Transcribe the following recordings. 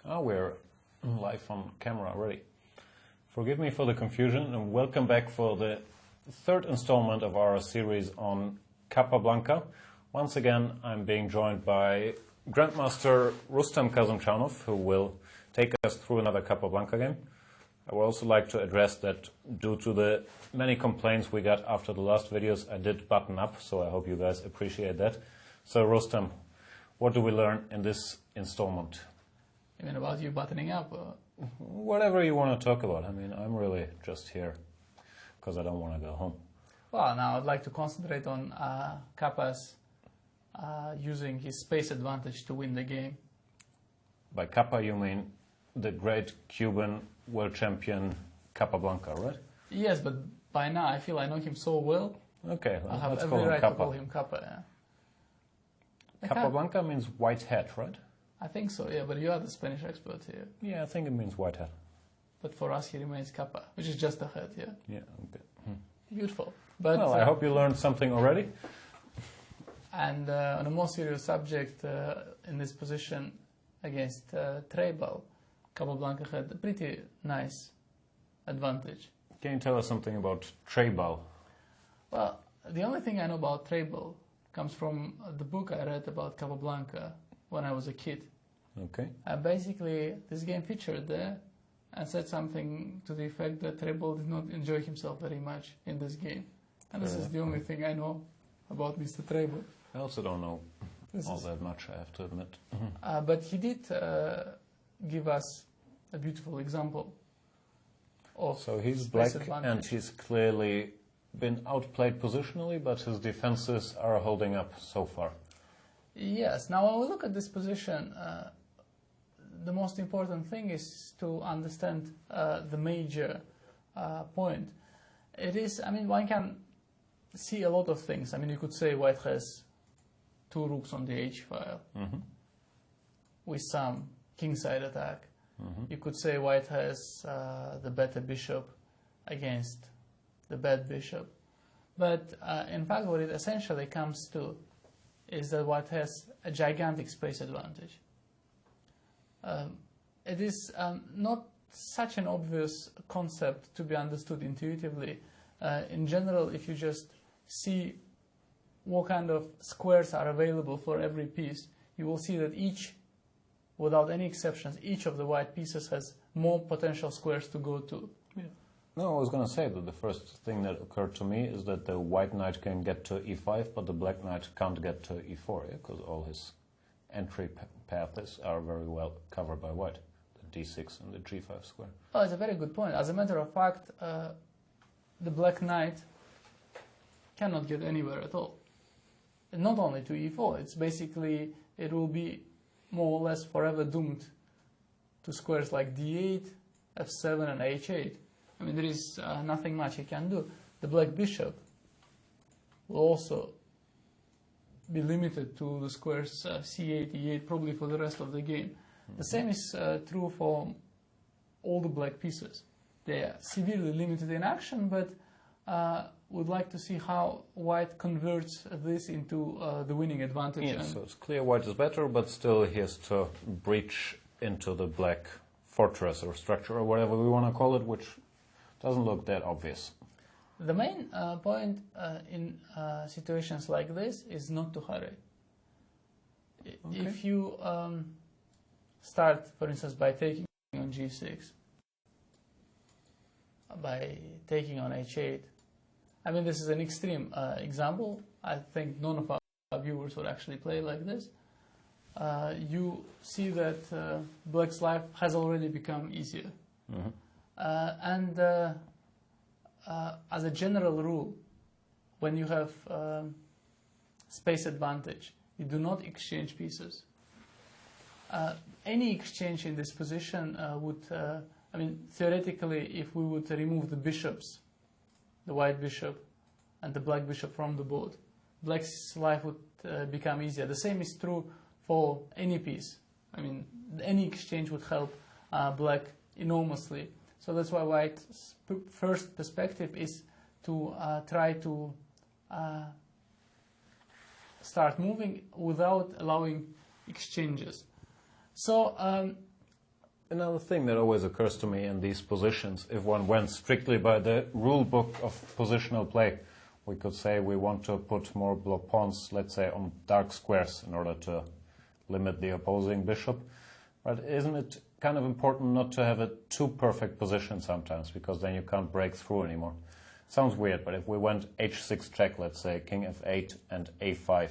Ah, we're live on camera already. Forgive me for the confusion and welcome back for the third installment of our series on Capablanca. Once again, I'm being joined by Grandmaster Rustam Kazımcanov, who will take us through another Capablanca game. I would also like to address that due to the many complaints we got after the last videos, I did button up, so I hope you guys appreciate that. So Rustam, what do we learn in this installment? You mean about you buttoning up? Whatever you want to talk about. I mean, I'm really just here because I don't want to go home. Well, now I'd like to concentrate on Kappa's using his space advantage to win the game. By Kappa, you mean the great Cuban world champion Capablanca, right? Yes, but by now I feel I know him so well. Okay, I have let's every call him right Kappa. to call him Kappa. Yeah. Capablanca means white hat, right? I think so, yeah, but you are the Spanish expert here. Yeah, I think it means white hat. But for us, he remains Kappa, which is just a hat, yeah? Yeah, okay. Beautiful. But, Well, I hope you learned something already. And on a more serious subject, in this position against Treibal, Capablanca had a pretty nice advantage. Can you tell us something about Treibal? Well, the only thing I know about Treibal comes from the book I read about Capablanca when I was a kid. Okay. Basically, this game featured there and said something to the effect that Treibal did not enjoy himself very much in this game. And this is the only thing I know about Mr. Treibal. I also don't know all that much, I have to admit. But he did give us a beautiful example of So he's space black advantage. and he's clearly been outplayed positionally, but his defenses are holding up so far. Yes. Now, when we look at this position, the most important thing is to understand the major point. It is, I mean, one can see a lot of things. I mean, you could say white has two rooks on the H file with some kingside attack. You could say white has the better bishop against the bad bishop. But in fact, what it essentially comes to is that white has a gigantic space advantage. It is not such an obvious concept to be understood intuitively. In general, if you just see what kind of squares are available for every piece, you will see that each, without any exceptions, each of the white pieces has more potential squares to go to. Yeah. No, I was going to say that the first thing that occurred to me is that the white knight can get to e5, but the black knight can't get to e4, because all his entry paths are very well covered by white, the d6 and the g5 square. Oh, it's a very good point. As a matter of fact, the black knight cannot get anywhere at all. And not only to e4, it's basically, it will be more or less forever doomed to squares like d8, f7 and h8. I mean, there is nothing much he can do. The black bishop will also be limited to the squares c8, e8, probably for the rest of the game. The same is true for all the black pieces. They are severely limited in action, but would like to see how white converts this into the winning advantage. Yeah, so it's clear white is better, but still he has to breach into the black fortress or structure or whatever we want to call it, which doesn't look that obvious. The main point in situations like this is not to hurry. Okay. If you start, for instance, by taking on g6, by taking on h8, I mean, this is an extreme example. I think none of our viewers would actually play like this. You see that black's life has already become easier. And as a general rule, when you have space advantage, you do not exchange pieces. Any exchange in this position would, I mean, theoretically, if we would remove the bishops, the white bishop and the black bishop from the board, black's life would become easier. The same is true for any piece. I mean, any exchange would help black enormously. So that's why white's first perspective is to try to start moving without allowing exchanges. So Another thing that always occurs to me in these positions, if one went strictly by the rule book of positional play, we could say we want to put more block pawns, let's say, on dark squares in order to limit the opposing bishop. But isn't it kind of important not to have a too perfect position sometimes, because then you can't break through anymore? Sounds weird, but if we went h6 check, let's say, king f8 and a5,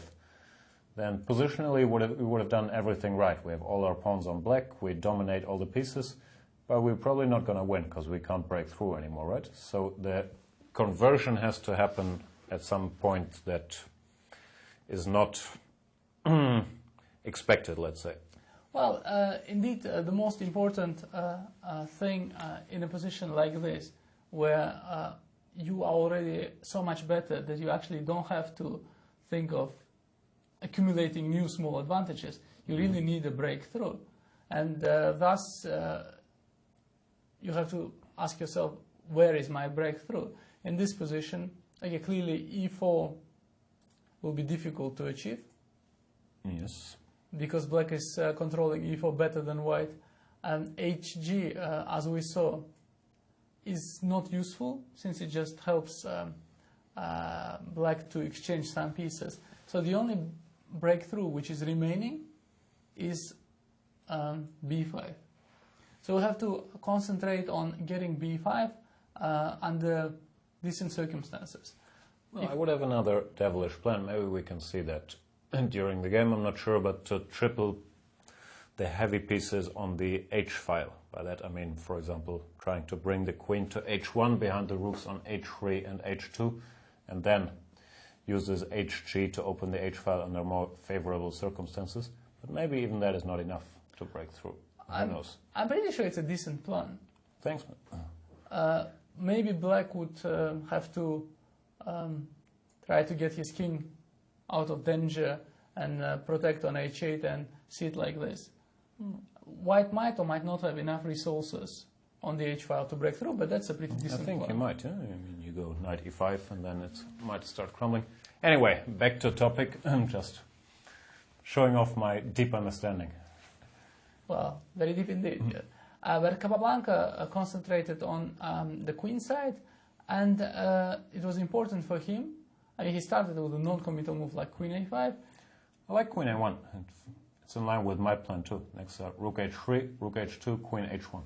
then positionally we would have done everything right. We have all our pawns on black, we dominate all the pieces, but we're probably not going to win because we can't break through anymore, right? So the conversion has to happen at some point that is not expected, let's say. Well, indeed, the most important thing in a position like this, where you are already so much better that you actually don't have to think of accumulating new small advantages. You really need a breakthrough. And thus, you have to ask yourself, where is my breakthrough? In this position, okay, clearly e4 will be difficult to achieve. Yes. Because black is controlling e4 better than white. And hg, as we saw, is not useful, since it just helps black to exchange some pieces. So the only breakthrough which is remaining is b5. So we have to concentrate on getting b5 under decent circumstances. Well, I would have another devilish plan. Maybe we can see that during the game, I'm not sure, but to triple the heavy pieces on the h file. By that I mean, for example, trying to bring the queen to h1 behind the rooks on h3 and h2, and then use this hg to open the h file under more favorable circumstances. But maybe even that is not enough to break through. Who knows? I'm pretty sure it's a decent plan. Thanks. Maybe black would have to try to get his king out of danger and protect on h8 and sit like this. White might or might not have enough resources on the h file to break through, but that's a pretty decent I think plan. you might, yeah. I mean, you go knight e5 and then it might start crumbling. Anyway, back to topic. I'm just showing off my deep understanding. Well, very deep indeed. Yeah. But Capablanca concentrated on the queen side, and it was important for him. I mean, he started with a non-committal move like queen a5. I like queen a1. It's in line with my plan too. Next, rook h3, rook h2, queen h1.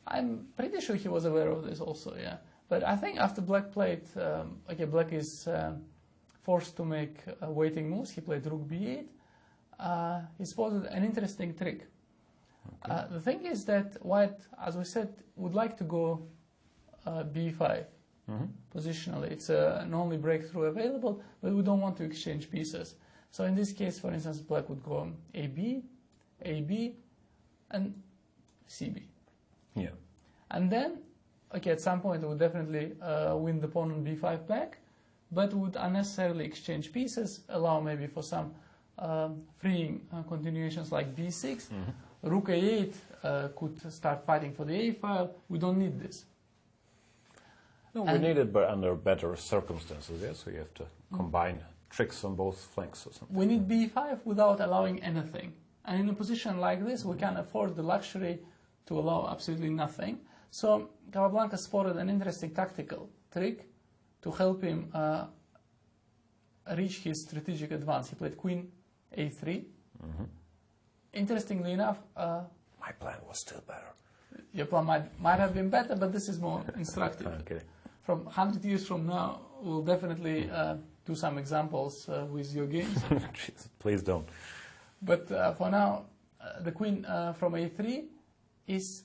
I'm pretty sure he was aware of this also, yeah. But I think after black played, okay, black is forced to make waiting moves. He played rook b8. He spotted an interesting trick. Okay. The thing is that white, as we said, would like to go b5 positionally. It's an only breakthrough available, but we don't want to exchange pieces. So in this case, for instance, black would go AB, AB, and CB. Yeah. And then, okay, at some point, it would definitely win the pawn on b5 back, but would unnecessarily exchange pieces, allow maybe for some freeing continuations like b6. Rook a8 could start fighting for the a file. We don't need this. No, we need it under better circumstances, yeah? So you have to combine tricks on both flanks or something. We need b5 without allowing anything. And in a position like this, we can afford the luxury to allow absolutely nothing. So Capablanca spotted an interesting tactical trick to help him reach his strategic advance. He played queen a3. Interestingly enough, my plan was still better. Your plan might have been better, but this is more instructive. Okay. From 100 years from now, we'll definitely do some examples with your games. Jesus, please don't. But for now, the queen from a3 is,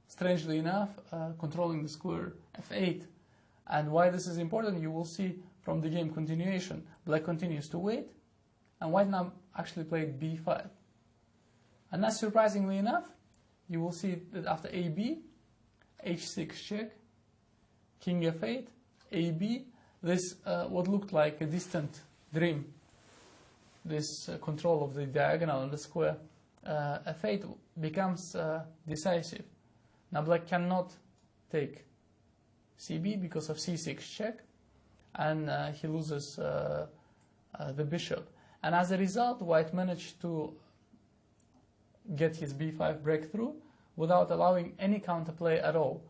strangely enough, controlling the square f8. And why this is important, you will see from the game continuation. Black continues to wait, and white now actually played b5. And not surprisingly enough, you will see that after AB, h6 check, king f8, AB, this what looked like a distant dream, this control of the diagonal and the square, f8 becomes decisive. Now black cannot take CB because of c6 check, and he loses the bishop. And as a result, white managed to get his b5 breakthrough without allowing any counterplay at all.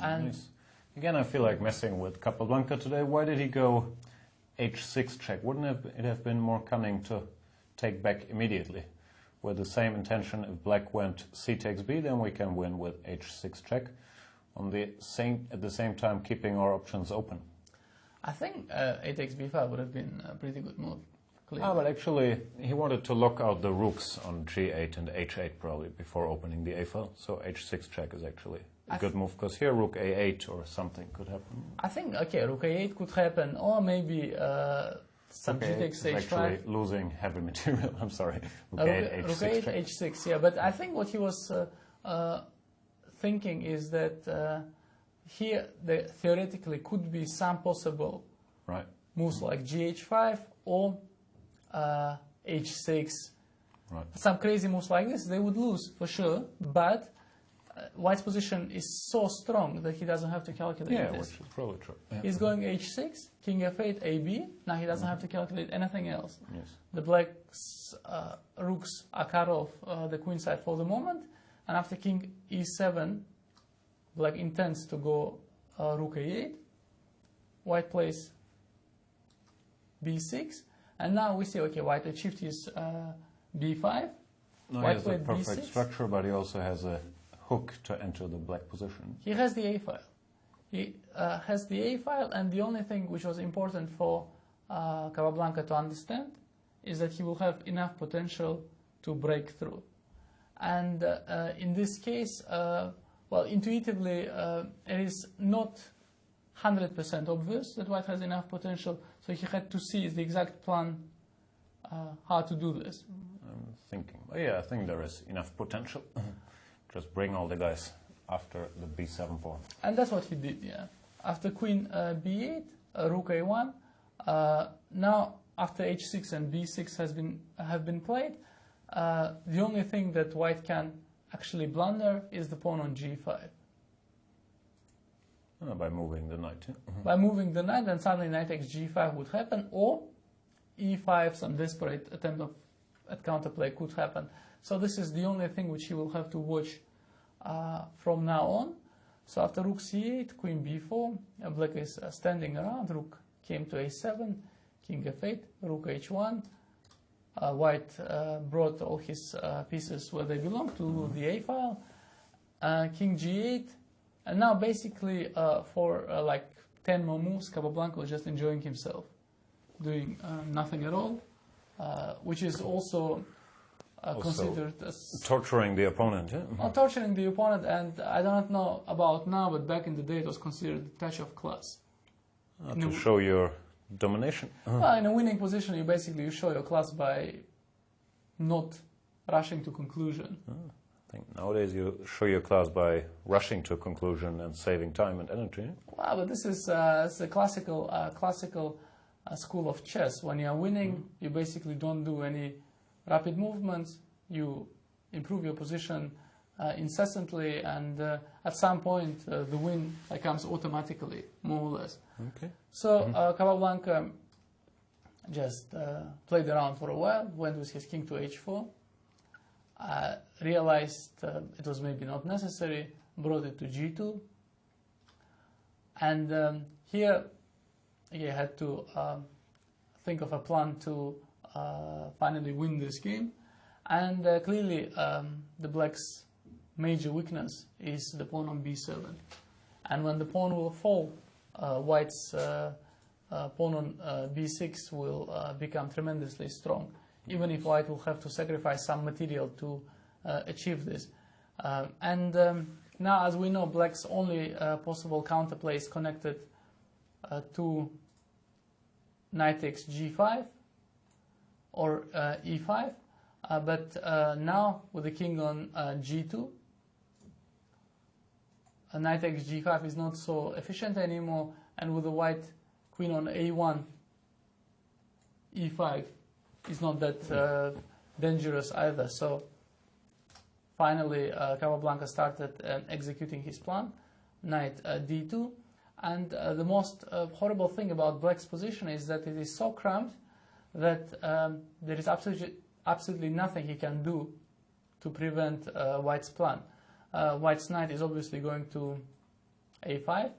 And nice. Again, I feel like messing with Capablanca today. Why did he go h6 check? Wouldn't it have been more cunning to take back immediately? With the same intention, if black went c takes b, then we can win with h6 check. At the same time, keeping our options open. I think a takes b5 would have been a pretty good move. Ah, but actually, he wanted to lock out the rooks on g8 and h8 probably before opening the a file. So h6 check is actually a good move, because here rook a8 or something could happen. I think, okay, rook a8 could happen, or maybe some g takes h5. Actually losing heavy material, I'm sorry. Rook a8, rook a8, h6, yeah. But I think what he was thinking is that here there theoretically could be some possible moves like gh5 or h6. Some crazy moves like this, they would lose for sure, but White's position is so strong that he doesn't have to calculate this. Which is probably true. Yeah. He's going h6, king f8, ab. Now he doesn't have to calculate anything else. Yes. The black's rooks are cut off the queen side for the moment, and after king e7, black intends to go rook a8. White plays b6, and now we see, okay, White achieved his b5. No, he has a perfect structure, but he also has a hook to enter the black position. He has the a file. He has the a file, and the only thing which was important for Capablanca to understand is that he will have enough potential to break through. And in this case, well, intuitively, it is not 100% obvious that White has enough potential, so he had to see the exact plan how to do this. I'm thinking, I think there is enough potential. Just bring all the guys after the b7 pawn. And that's what he did, yeah. After queen b8, rook a1. Now, after h6 and b6 have been played, the only thing that White can actually blunder is the pawn on g5. By moving the knight. By moving the knight, then suddenly knight takes g5 would happen, or e5, some desperate attempt at counterplay could happen. So this is the only thing which he will have to watch from now on. So after rook c8, queen b4, black is standing around, rook came to a7, king f8, rook h1. White brought all his pieces where they belong to the a file, king g8, and now basically for like 10 more moves, Capablanca was just enjoying himself, doing nothing at all, which is also considered as torturing the opponent. Yeah? Torturing the opponent, and I don't know about now, but back in the day it was considered a touch of class. To show your domination. Well, in a winning position, you show your class by not rushing to conclusion. I think nowadays you show your class by rushing to conclusion and saving time and energy. Well, but this is a classical school of chess. When you are winning, you basically don't do any rapid movements. You improve your position incessantly, and at some point the win comes automatically, more or less. Okay. So Capablanca just played around for a while, went with his king to h4, realized it was maybe not necessary, brought it to g2, and here he had to think of a plan to finally win this game. And clearly the black's major weakness is the pawn on b7, and when the pawn will fall, White's pawn on b6 will become tremendously strong, even if White will have to sacrifice some material to achieve this. Now, as we know, Black's only possible counterplay is connected to knight takes g5 or e5, but now with the king on g2, knight takes g5 is not so efficient anymore, and with the white queen on a1, e5 is not that dangerous either. So finally Capablanca started executing his plan, knight d2, and the most horrible thing about Black's position is that it is so cramped that there is absolutely nothing he can do to prevent white's plan. White's knight is obviously going to a5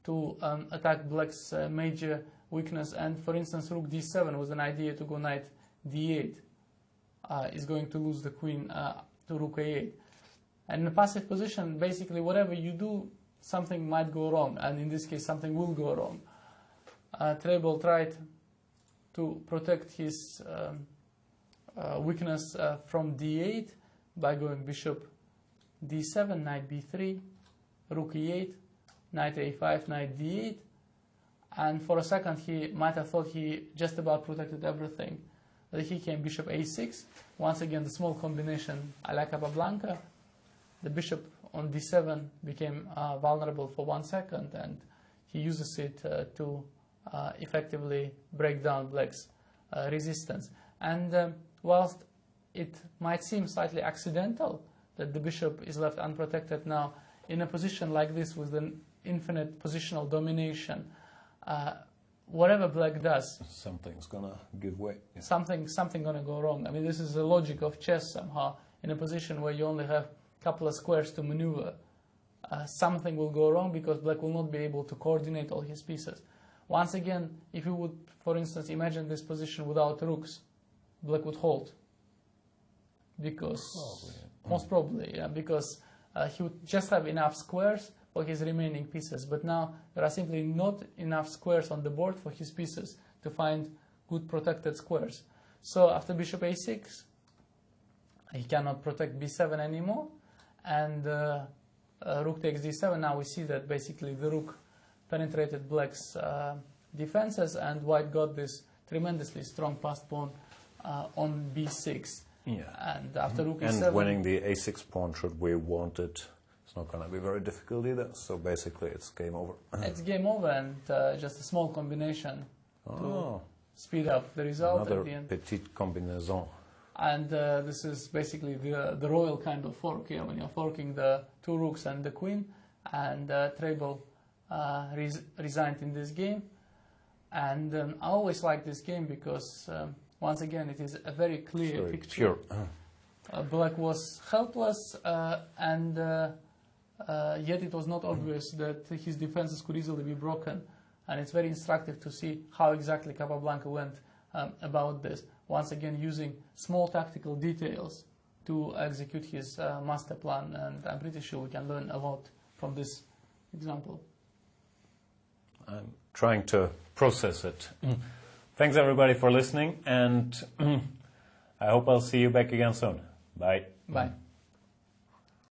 to attack black's major weakness, and for instance rook d7 was an idea to go knight d8 is going to lose the queen to rook a8. And in a passive position, basically whatever you do, something might go wrong, and in this case something will go wrong. Trebel tried to protect his weakness from d8 by going bishop d7, knight b3, rook e8, knight a5, knight d8, and for a second he might have thought he just about protected everything. But he came bishop a6, once again the small combination a la Capablanca. The bishop on d7 became vulnerable for 1 second, and he uses it to effectively break down black's resistance. And whilst it might seem slightly accidental that the bishop is left unprotected now, in a position like this with an infinite positional domination, whatever black does, something's gonna give way. Yeah. Something gonna go wrong. I mean, this is the logic of chess somehow. In a position where you only have a couple of squares to maneuver, something will go wrong because black will not be able to coordinate all his pieces. Once again, if you would, for instance, imagine this position without rooks, black would hold. Because, most probably, yeah, because he would just have enough squares for his remaining pieces. But now there are simply not enough squares on the board for his pieces to find good protected squares. So after bishop a6, he cannot protect b7 anymore, and rook takes d7. Now we see that basically the rook penetrated black's defenses, and white got this tremendously strong passed pawn on b6. Yeah. And after rook e7... And winning the a6 pawn, should we want it, it's not going to be very difficult either. So basically it's game over. It's game over, and just a small combination to speed up the result Another at the end. petite combinaison. And this is basically the royal kind of fork here, when you're forking the two rooks and the queen. And Trebel resigned in this game. And I always like this game because, once again, it is a very clear picture. Black was helpless, and yet it was not obvious that his defenses could easily be broken. And it's very instructive to see how exactly Capablanca went about this. Once again, using small tactical details to execute his master plan, and I'm pretty sure we can learn a lot from this example. I'm trying to process it. Thanks everybody for listening, and I hope I'll see you back again soon. Bye. Bye.